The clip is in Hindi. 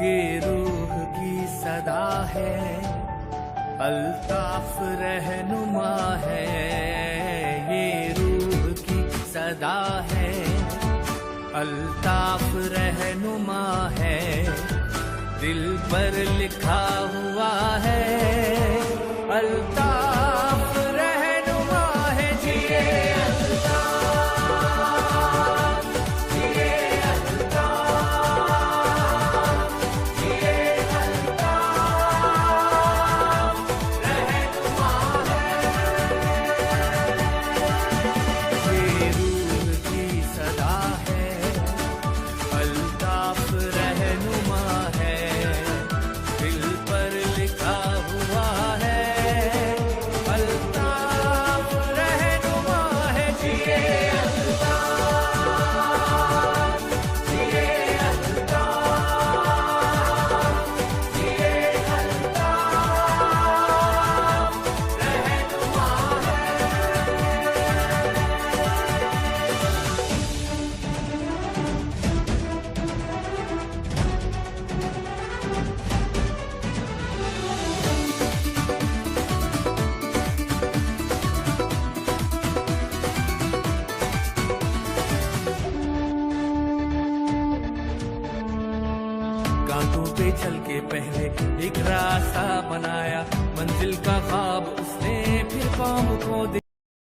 ये रूह की सदा है, अल्ताफ रहनुमा है। ये रूह की सदा है, अल्ताफ रहनुमा है। दिल पर लिखा हुआ है, अल्ताफ रहनुमा है। जिए अल्ताफ, जिए अल्ताफ, जिए अल्ताफ रहनुमा है। ये रूह की सदा है, अल्ताफ रहनुमा है। दिल पर लिखा हुआ है, अल्ताफ रहनुमा है। जिए अल्ताफ, जिए अल्ताफ, जिए अल्ताफ रहनुमा है। कांटों पे चल के पहले एक रास्ता बनाया, मंजिल का ख्वाब उसने फिर पाँव को